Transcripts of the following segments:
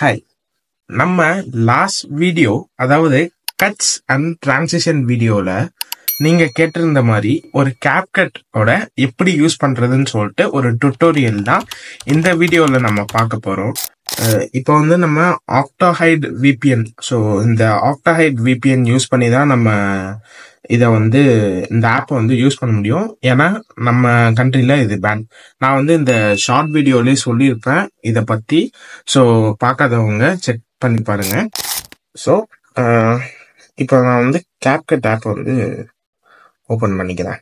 Hi. நம்ம last video, அதாவது cuts and transition வீடியோல நீங்க கேட்டிருந்த மாதிரி ஒரு CapCut ஓட எப்படி யூஸ் பண்றதுன்னு சொல்லிட்டு ஒரு டுட்டோரியல் தான் இந்த வீடியோல நம்ம பார்க்க போறோம். இப்போ வந்து நம்ம ஆக்டாஹைட் VPN, ஸோ இந்த ஆக்டாஹைட் VPN யூஸ் பண்ணி தான் நம்ம இதை வந்து இந்த ஆப்பை வந்து யூஸ் பண்ண முடியும். ஏன்னா நம்ம கண்ட்ரில இது பேன். நான் வந்து இந்த ஷார்ட் வீடியோலயே சொல்லியிருப்பேன் இதை பத்தி. ஸோ பார்க்காதவங்க செக் பண்ணி பாருங்க. ஸோ இப்போ நான் வந்து CapCut ஆப் வந்து ஓப்பன் பண்ணிக்கிறேன்.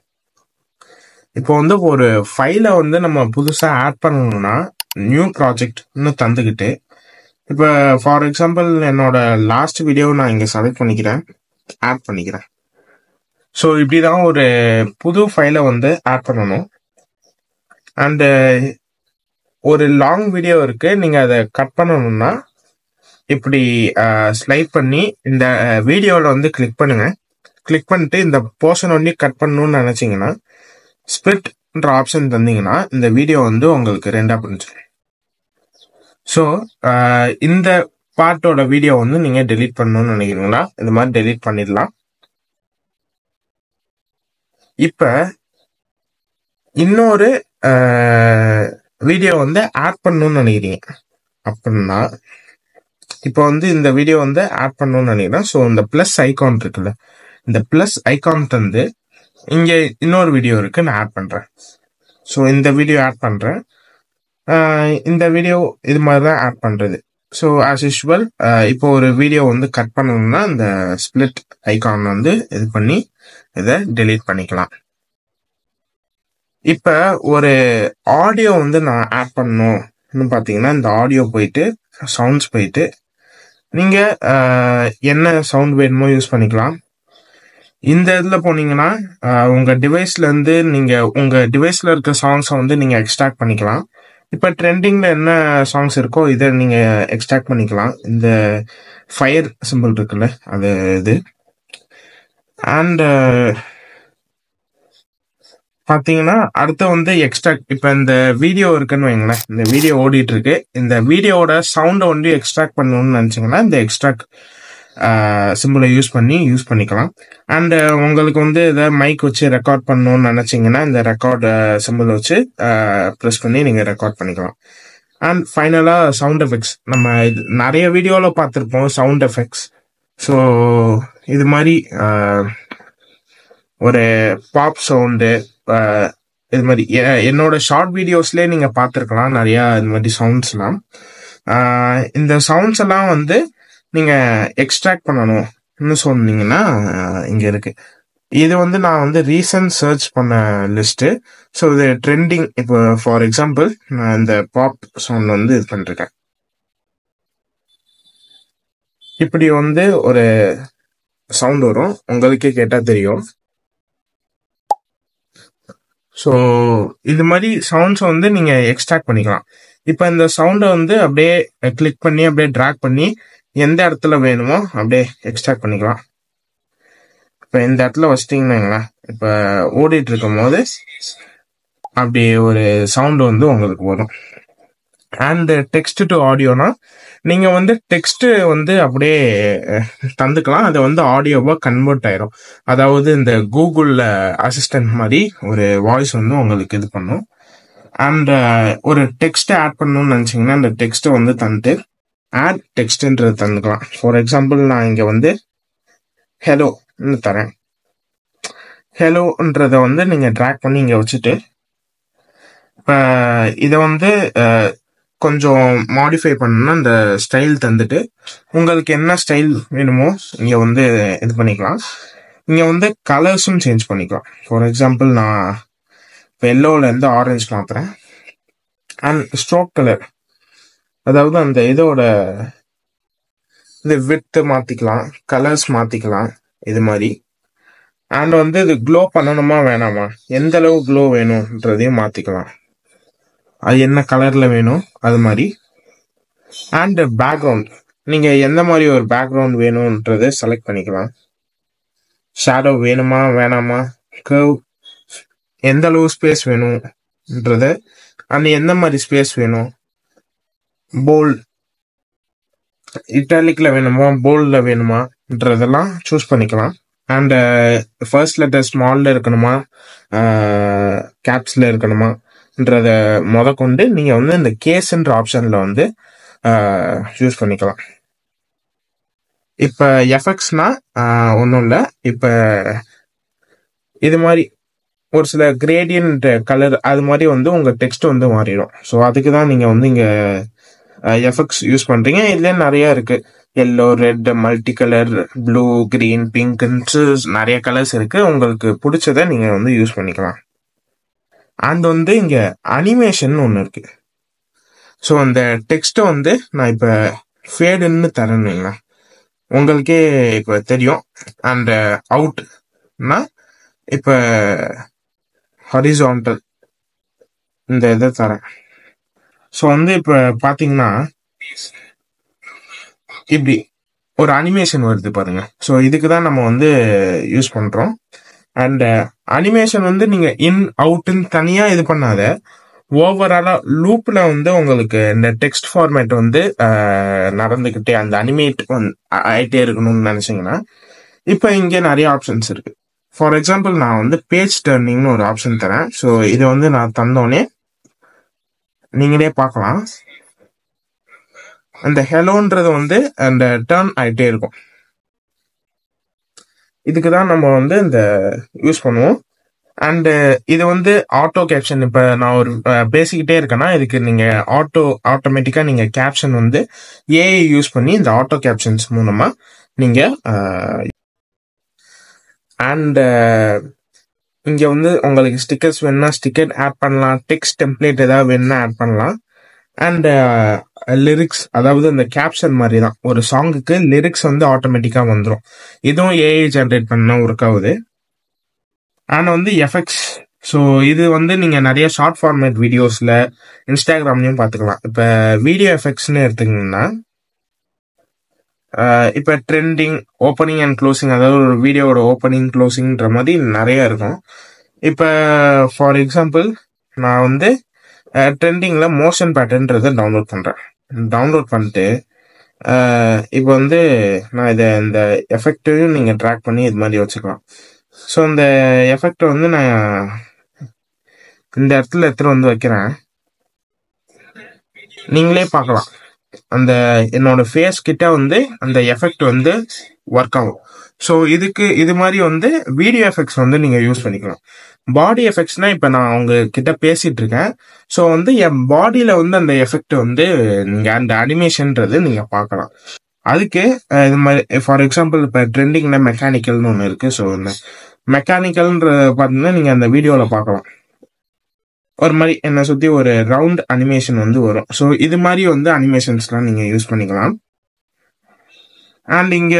இப்போ வந்து ஒரு ஃபைலை வந்து நம்ம புதுசாக ஆட் பண்ணணும்னா நியூ ப்ராஜெக்ட்னு தந்துக்கிட்டு, இப்போ ஃபார் எக்ஸாம்பிள் என்னோட லாஸ்ட் வீடியோவை நான் இங்கே செலக்ட் பண்ணிக்கிறேன், ஆட் பண்ணிக்கிறேன். ஸோ இப்படி தான் ஒரு புது ஃபைலை வந்து ஆட் பண்ணணும். அண்டு ஒரு லாங் வீடியோ இருக்கு, நீங்கள் அதை கட் பண்ணணும்னா இப்படி ஸ்லைட் பண்ணி இந்த வீடியோவில் வந்து கிளிக் பண்ணுங்க. கிளிக் பண்ணிட்டு இந்த போர்ஷன் ஒன்லி கட் பண்ணணும்னு நினச்சிங்கன்னா ஸ்பிளிட்ன்ற ஆப்ஷன் தந்தீங்கன்னா இந்த வீடியோ வந்து உங்களுக்கு ரெண்டாக பிரிஞ்சிடும். ஸோ இந்த பார்ட்டோட வீடியோ வந்து நீங்கள் டெலீட் பண்ணணும்னு நினைக்கிறீங்களா, இந்த மாதிரி டெலீட் பண்ணிடலாம். இப்போ இன்னொரு வீடியோ வந்து ஆட் பண்ணணும்னு நினைக்கிறீங்க அப்படின்னா, இப்போ வந்து இந்த வீடியோ வந்து ஆட் பண்ணணும்னு நினைக்கிறேன். ஸோ இந்த ப்ளஸ் ஐகான் இருக்குல்ல, இந்த ப்ளஸ் ஐகான் தந்து இங்கே இன்னொரு வீடியோ இருக்கு, நான் ஆட் பண்ணுறேன். ஸோ இந்த வீடியோ ஆட் பண்ணுறேன். இந்த வீடியோ இது மாதிரி தான் ஆட் பண்ணுறது. ஸோ ஆஸ் யூஷுவல் இப்போ ஒரு வீடியோ வந்து கட் பண்ணணும்னா இந்த ஸ்பிளிட் ஐகான் வந்து இது பண்ணி இதை டெலீட் பண்ணிக்கலாம். இப்போ ஒரு ஆடியோ வந்து நான் ஆட் பண்ணணும்னு பார்த்தீங்கன்னா, இந்த ஆடியோ போயிட்டு சவுண்ட்ஸ் போயிட்டு நீங்கள் என்ன சவுண்ட் வேணுமோ யூஸ் பண்ணிக்கலாம். இந்த இதில் போனீங்கன்னா உங்கள் டிவைஸ்லேருந்து நீங்கள் உங்கள் டிவைஸில் இருக்க சாங்ஸை வந்து நீங்கள் எக்ஸ்ட்ராக்ட் பண்ணிக்கலாம். இப்போ ட்ரெண்டிங்கில் என்ன சாங்ஸ் இருக்கோ இதை நீங்கள் எக்ஸ்ட்ராக்ட் பண்ணிக்கலாம். இந்த ஃபயர் சிம்பிள் இருக்குல்ல, அது இது. அண்ட் பார்த்தீங்கன்னா அடுத்து வந்து எக்ஸ்ட்ராக்ட், இப்போ இந்த வீடியோ இருக்குன்னு வைங்களேன், இந்த வீடியோ ஓடிட்டு இருக்கு, இந்த வீடியோவோட சவுண்டை வந்து எக்ஸ்ட்ராக்ட் பண்ணணும்னு நினச்சிங்கன்னா இந்த எக்ஸ்ட்ராக்ட் சிம்பிளை யூஸ் பண்ணிக்கலாம். அண்ட் உங்களுக்கு வந்து இதை மைக் வச்சு ரெக்கார்ட் பண்ணணும்னு நினச்சிங்கன்னா இந்த ரெக்கார்ட் சிம்பிள் வச்சு ப்ரெஸ் பண்ணி நீங்கள் ரெக்கார்ட் பண்ணிக்கலாம். அண்ட் ஃபைனலாக சவுண்ட் எஃபெக்ட்ஸ், நம்ம இது நிறைய வீடியோவில் பார்த்துருப்போம் சவுண்ட் எஃபெக்ட்ஸ். ஸோ இது மாதிரி ஒரு பாப் சவுண்டு, இது மாதிரி என்னோட ஷார்ட் வீடியோஸ்லேயே நீங்கள் பார்த்துருக்கலாம் நிறையா இது மாதிரி சவுண்ட்ஸ்லாம். இந்த சவுண்ட்ஸ் எல்லாம் வந்து நீங்கள் எக்ஸ்ட்ராக்ட் பண்ணணும்னு சொன்னீங்கன்னா இங்கே இருக்கு. இது வந்து நான் வந்து ரீசன்ட் சர்ச் பண்ண லிஸ்ட்டு. ஸோ இது ட்ரெண்டிங். இப்போ ஃபார் எக்ஸாம்பிள் நான் இந்த பாப் சவுண்ட் வந்து இது பண்ணிருக்கேன். இப்படி வந்து ஒரு சவுண்ட் வரும், உங்களுக்கே கேட்டால் தெரியும். ஸோ இது மாதிரி சவுண்ட்ஸை வந்து நீங்கள் எக்ஸ்ட்ராக்ட் பண்ணிக்கலாம். இப்போ இந்த சவுண்டை வந்து அப்படியே கிளிக் பண்ணி அப்படியே ட்ராக் பண்ணி எந்த இடத்துல வேணுமோ அப்படியே எக்ஸ்ட்ராக்ட் பண்ணிக்கலாம். இப்போ இந்த இடத்துல வச்சிட்டிங்கன்னா இப்போ ஓடிட்டு இருக்கும் போது அப்படி ஒரு சவுண்டு வந்து உங்களுக்கு வரும். அண்ட் டெக்ஸ்ட் டு ஆடியோனா நீங்கள் வந்து டெக்ஸ்ட்டு வந்து அப்படியே தந்துக்கலாம், அதை வந்து ஆடியோவாக கன்வெர்ட் ஆயிரும். அதாவது இந்த கூகுளில் அசிஸ்டன்ட் மாதிரி ஒரு வாய்ஸ் வந்து உங்களுக்கு இது பண்ணும். அண்ட் ஒரு டெக்ஸ்ட்டை ஆட் பண்ணணும்னு நினச்சிங்கன்னா அந்த டெக்ஸ்ட்டை வந்து தந்துட்டு ஆட் டெக்ஸ்ட்ன்றது தந்துக்கலாம். ஃபார் எக்ஸாம்பிள் நான் இங்கே வந்து ஹலோன்னு தரேன். ஹலோன்றதை வந்து நீங்கள் ட்ராக் பண்ணி இங்கே வச்சுட்டு இப்போ இதை வந்து கொஞ்சம் மாடிஃபை பண்ணணும்னா இந்த ஸ்டைல் தந்துட்டு உங்களுக்கு என்ன ஸ்டைல் வேணுமோ இங்கே வந்து இது பண்ணிக்கலாம். இங்கே வந்து கலர்ஸும் சேஞ்ச் பண்ணிக்கலாம். ஃபார் எக்ஸாம்பிள் நான் இப்போ எல்லோவிலேருந்து ஆரஞ்சு மாற்றுறேன். அண்ட் ஸ்ட்ரோக் கலர், அதாவது அந்த இதோட இது வித்து மாற்றிக்கலாம், கலர்ஸ் மாற்றிக்கலாம் இது மாதிரி. அண்ட் வந்து இது க்ளோ பண்ணணுமா வேணாமா, எந்த அளவு க்ளோ வேணும்ன்றதையும் மாற்றிக்கலாம், அது என்ன கலரில் வேணும் அது மாதிரி. அண்ட் பேக்ரவுண்ட், நீங்கள் எந்த மாதிரி ஒரு பேக்ரவுண்ட் வேணும்ன்றதை செலக்ட் பண்ணிக்கலாம். ஷேடோ வேணுமா வேணாமா, கர்வ், எந்த அளவு ஸ்பேஸ் வேணும்ன்றத, அண்ட் எந்த மாதிரி ஸ்பேஸ் வேணும், போல்ட், இட்டாலிக்ல வேணுமா போல்ட்ல வேணுமான்றதெல்லாம் சூஸ் பண்ணிக்கலாம். அண்ட் ஃபர்ஸ்ட் லெட்டர் ஸ்மால்ல இருக்கணுமா கேப்ஸ்ல இருக்கணுமான்றத கொண்டு நீங்க வந்து இந்த கேஸ்ன்ற ஆப்ஷன்ல வந்து யூஸ் பண்ணிக்கலாம். இப்ப எஃபெக்ட்ஸ்னா ஒன்றும் இல்லை. இப்ப இது மாதிரி ஒரு சில கிரேடியன்ட் கலர் அது மாதிரி வந்து உங்க டெக்ஸ்ட் வந்து மாறிடும். ஸோ அதுக்கு தான் நீங்க வந்து இங்க எஃபெக்ட்ஸ் யூஸ் பண்றீங்க. இதுல நிறைய இருக்கு. Yellow, red, multi colour, blue, green, பிங்க்னு நிறைய கலர்ஸ் இருக்கு. உங்களுக்கு பிடிச்சத நீங்க வந்து யூஸ் பண்ணிக்கலாம். அண்ட் வந்து இங்க அனிமேஷன் ஒன்று இருக்கு. ஸோ அந்த டெக்ஸ்ட்டை வந்து நான் இப்ப ஃபேடுன்னு தரேன்னு உங்களுக்கே இப்ப தெரியும். அண்ட் அவுட்னா இப்ப ஹரிசான்டல் இந்த இதை தரேன். ஸோ வந்து இப்ப பாத்தீங்கன்னா இப்படி ஒரு அனிமேஷன் வருது பாருங்க. ஸோ இதுக்கு தான் நம்ம வந்து யூஸ் பண்றோம். அண்ட் அனிமேஷன் வந்து நீங்க இன் அவுட்னு தனியா இது பண்ணாத, ஓவராலா லூப்ல வந்து உங்களுக்கு இந்த டெக்ஸ்ட் ஃபார்மேட் வந்து நடந்துகிட்டே அந்த அனிமேட் ஆயிட்டே இருக்கணும்னு நினைச்சீங்கன்னா இப்ப இங்க நிறைய ஆப்ஷன்ஸ் இருக்கு. ஃபார் எக்ஸாம்பிள் நான் வந்து பேஜ் டர்னிங்னு ஒரு ஆப்ஷன் தரேன். ஸோ இதை வந்து நான் தந்தோடனே நீங்களே பார்க்கலாம். அந்த ஹெலோன்றது வந்து அந்த டர்ன் ஆயிட்டே இருக்கும். இதுக்கு தான் நம்ம வந்து இந்த யூஸ் பண்ணுவோம். அண்ட் இது வந்து ஆட்டோ கேப்ஷன். இப்ப நான் ஒரு பேசிக்கிட்டே இருக்கேன்னா இதுக்கு நீங்க ஆட்டோமேட்டிக்கா நீங்க கேப்ஷன் வந்து ஏஐ யூஸ் பண்ணி இந்த ஆட்டோ கேப்ஷன்ஸ் மூலமா நீங்க அண்ட் இங்க வந்து உங்களுக்கு ஸ்டிக்கர்ஸ் வேணும்னா ஸ்டிக்கர் ஆட் பண்ணலாம். டெக்ஸ்ட் டெம்ப்ளேட் ஏதாவது வேணும்னா ஆட் பண்ணலாம். அண்ட் லிரிக்ஸ், அதாவது இந்த கேப்ஷன் மாதிரி தான் ஒரு சாங்குக்கு லிரிக்ஸ் வந்து ஆட்டோமேட்டிக்கா வந்துடும். இதுவும் ஏஐ ஜென்ரேட் பண்ண ஒர்க் ஆகுது. அண்ட் வந்து எஃபெக்ட்ஸ். ஸோ இது வந்து நீங்க நிறைய ஷார்ட் ஃபார்மேட் வீடியோஸ்ல இன்ஸ்டாகிராம்லயும் பார்த்துக்கலாம். இப்ப வீடியோ எஃபெக்ட்ஸ்ன்னு எடுத்துக்கிங்கன்னா இப்ப ட்ரெண்டிங், ஓப்பனிங் அண்ட் க்ளோசிங், அதாவது ஒரு வீடியோவோட ஓப்பனிங் க்ளோசிங்ன்ற மாதிரி நிறைய இருக்கும். இப்ப ஃபார் எக்ஸாம்பிள் நான் வந்து ட்ரெண்டிங்ல மோஷன் பேட்டர்ன்றதை டவுன்லோட் பண்றேன். டவுன்லோட் பண்ணிட்டு இப்போ வந்து நான் இதை இந்த எஃபெக்டையும் நீங்க ட்ராக் பண்ணி இது மாதிரி வச்சுக்கலாம். ஸோ இந்த எஃபெக்டை வந்து நான் இந்த இடத்துல எடுத்துட்டு வந்து வைக்கிறேன். நீங்களே பார்க்கலாம் அந்த என்னோட ஃபேஸ் கிட்ட வந்து அந்த எஃபெக்ட் வந்து ஒர்க் ஆகும். ஸோ இதுக்கு இது மாதிரி வந்து வீடியோ எஃபெக்ட்ஸ் வந்து நீங்க யூஸ் பண்ணிக்கலாம். பாடி எஃபெக்ட்ஸ்னா இப்ப நான் உங்க கிட்ட பேசிட்டு இருக்கேன். ஸோ வந்து என் பாடியில வந்து அந்த எஃபெக்ட் வந்து நீங்க அந்த அனிமேஷன்ன்றது நீங்க பார்க்கலாம். அதுக்கு இது மாதிரி ஃபார் எக்ஸாம்பிள் இப்ப ட்ரெண்டிங்ல மெக்கானிக்கல்னு ஒன்று இருக்கு. ஸோ இந்த மெக்கானிக்கல்ன்ற பார்த்தீங்கன்னா நீங்க அந்த வீடியோல பார்க்கலாம். ஒரு மாதிரி என்னை சுத்தி ஒரு ரவுண்ட் அனிமேஷன் வந்து வரும். ஸோ இது மாதிரி வந்து அனிமேஷன்ஸ்லாம் நீங்க யூஸ் பண்ணிக்கலாம். அண்ட் இங்க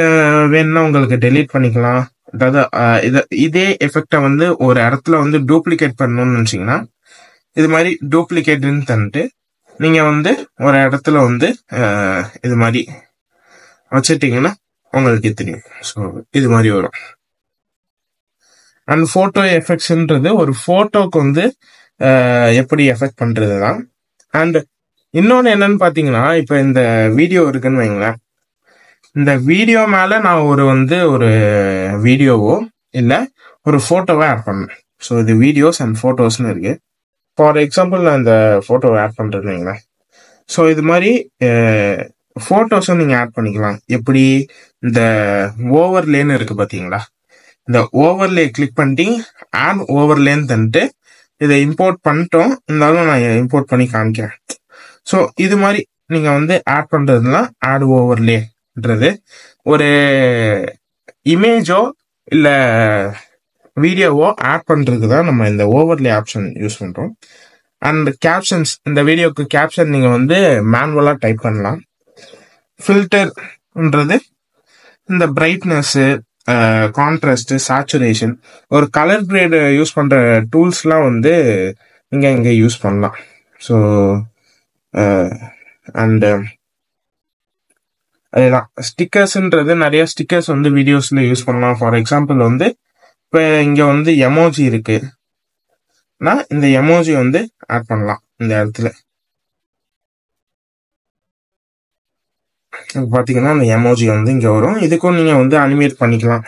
வேணும்னா உங்களுக்கு டெலீட் பண்ணிக்கலாம். அதாவது இதே எஃபெக்டை வந்து ஒரு இடத்துல வந்து டூப்ளிகேட் பண்ணணும்னு நினைச்சீங்கன்னா இது மாதிரி டூப்ளிகேட்னு தந்துட்டு நீங்க வந்து ஒரு இடத்துல வந்து இது மாதிரி வச்சுட்டீங்கன்னா உங்களுக்கு தெரியும். ஸோ இது மாதிரி வரும். அண்ட் போட்டோ எஃபெக்ட்ஸ்ன்றது ஒரு போட்டோக்கு வந்து எப்படி எஃபெக்ட் பண்றது தான். அண்ட் இன்னொன்னு என்னன்னு பாத்தீங்கன்னா இப்ப இந்த வீடியோ இருக்குன்னு வைங்களேன். இந்த வீடியோ மேல நான் ஒரு வீடியோவோ இல்ல ஒரு போட்டோவோ ஆட் பண்ணேன். ஸோ இது வீடியோஸ் அண்ட் போட்டோஸ்னு இருக்கு. ஃபார் எக்ஸாம்பிள் நான் இந்த போட்டோவை ஆட் பண்றேன்னு வைங்களேன். ஸோ இது மாதிரி போட்டோஸும் நீங்க ஆட் பண்ணிக்கலாம். எப்படி இந்த ஓவர்லேன்னு இருக்கு பாத்தீங்களா, இந்த ஓவர்லே கிளிக் பண்ணி ஆட் ஓவர்லேன்னு தந்துட்டு இதை இம்போர்ட் பண்ணிட்டோம். இருந்தாலும் நான் இம்போர்ட் பண்ணி காமிக்கிறேன். ஸோ இது மாதிரி நீங்க வந்து ஆட் பண்றதுலாம் ஆட் ஓவர்லேன்றது ஒரு இமேஜோ இல்ல வீடியோவோ ஆட் பண்றதுக்கு தான் நம்ம இந்த ஓவர்லே ஆப்ஷன் யூஸ் பண்றோம். அண்ட் கேப்ஷன்ஸ், இந்த வீடியோக்கு கேப்ஷன் நீங்க வந்து மேனுவலா டைப் பண்ணலாம். ஃபில்டர்ன்றது இந்த பிரைட்னஸ், கான்ட்ராஸ்ட், சேச்சுரேஷன், ஒரு கலர் கிரேட் யூஸ் பண்ற டூல்ஸ்லாம் வந்து நீங்க இங்க யூஸ் பண்ணலாம். ஸோ அண்ட் அதுதான் ஸ்டிக்கர்ஸ்ன்றது நிறைய ஸ்டிக்கர்ஸ் வந்து வீடியோஸ்ல யூஸ் பண்ணலாம். ஃபார் எக்ஸாம்பிள் வந்து இப்ப இங்க வந்து எமோஜி இருக்குன்னா இந்த எமோஜி வந்து ஆட் பண்ணலாம் இந்த இடத்துல. பாத்தீங்கன்னா அந்த எமோஜி வந்து இங்க வரும். இதுக்கும் நீங்க வந்து அனிமேட் பண்ணிக்கலாம்.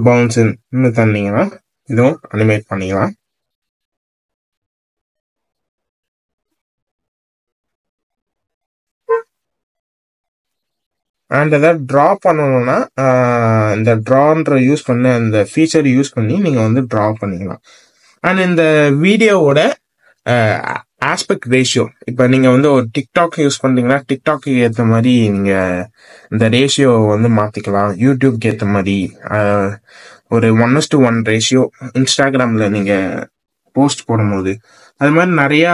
பவுன்ஸ்ன்னு தந்தீங்கன்னா இதுவும் அனிமேட் பண்ணிக்கலாம். அண்ட் எதாவது ட்ரா பண்ணணும்னா இந்த ட்ரான்ற யூஸ் பண்ண அந்த ஃபீச்சர் யூஸ் பண்ணி நீங்க வந்து ட்ரா பண்ணிக்கலாம். அண்ட் இந்த வீடியோவோட ஆஸ்பெக்ட் ரேஷியோ, இப்போ நீங்க வந்து ஒரு டிக்டாக் யூஸ் பண்றீங்கன்னா டிக்டாக்கு ஏற்ற மாதிரி நீங்க இந்த ரேஷியோ வந்து மாத்திக்கலாம். யூடியூப்க்கு ஏற்ற மாதிரி ஒரு 1:1 ரேஷியோ இன்ஸ்டாகிராம்ல நீங்க போஸ்ட் போடும்போது அது மாதிரி நிறைய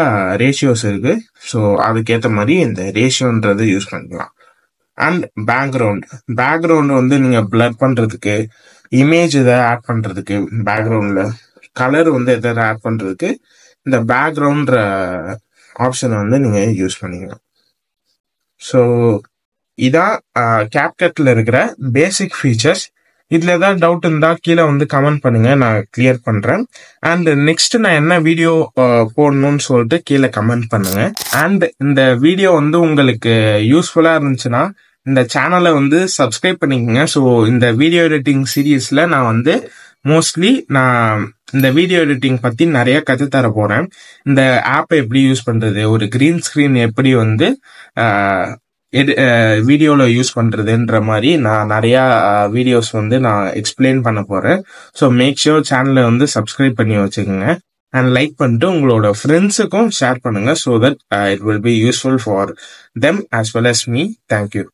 ரேஷியோஸ் இருக்கு. ஸோ அதுக்கேற்ற மாதிரி இந்த ரேஷியோன்றது யூஸ் பண்ணிக்கலாம். அண்ட் பேக்ரவுண்ட் வந்து நீங்க பிளர் பண்றதுக்கு, இமேஜ் இதை ஆட் பண்றதுக்கு, பேக்ரவுண்ட்ல கலர் வந்து எதாவது ஆட் பண்றதுக்கு இந்த பேக்ரவுண்ட் ஆப்ஷனை வந்து நீங்க யூஸ் பண்ணிக்கலாம். ஸோ இதான் CapCutல இருக்கிற பேசிக் ஃபீச்சர்ஸ். இதுல ஏதாவது டவுட் இருந்தா கீழே வந்து கமெண்ட் பண்ணுங்க, நான் கிளியர் பண்றேன். அண்ட் நெக்ஸ்ட் நான் என்ன வீடியோ போடணும்னு சொல்லிட்டு கீழே கமெண்ட் பண்ணுங்க. அண்ட் இந்த வீடியோ வந்து உங்களுக்கு யூஸ்ஃபுல்லா இருந்துச்சுன்னா இந்த சேனலை வந்து சப்ஸ்கிரைப் பண்ணிக்கோங்க. ஸோ இந்த வீடியோ எடிட்டிங் சீரீஸ்ல நான் வந்து மோஸ்ட்லி நான் இந்த வீடியோ எடிட்டிங் பத்தி நிறைய கற்றுத்தர போறேன். இந்த ஆப்பை எப்படி யூஸ் பண்றது, ஒரு கிரீன் ஸ்கிரீன் எப்படி வந்து வீடியோல யூஸ் பண்றதுன்ற மாதிரி நான் நிறைய வீடியோஸ் வந்து நான் எக்ஸ்பிளைன் பண்ண போறேன். ஸோ மேக் ஷூர் சேனலை வந்து சப்ஸ்கிரைப் பண்ணி வச்சுக்கோங்க. அண்ட் லைக் பண்ணிட்டு உங்களோட ஃப்ரெண்ட்ஸுக்கும் ஷேர் பண்ணுங்க. So that it will be useful for them as well as me. Thank you.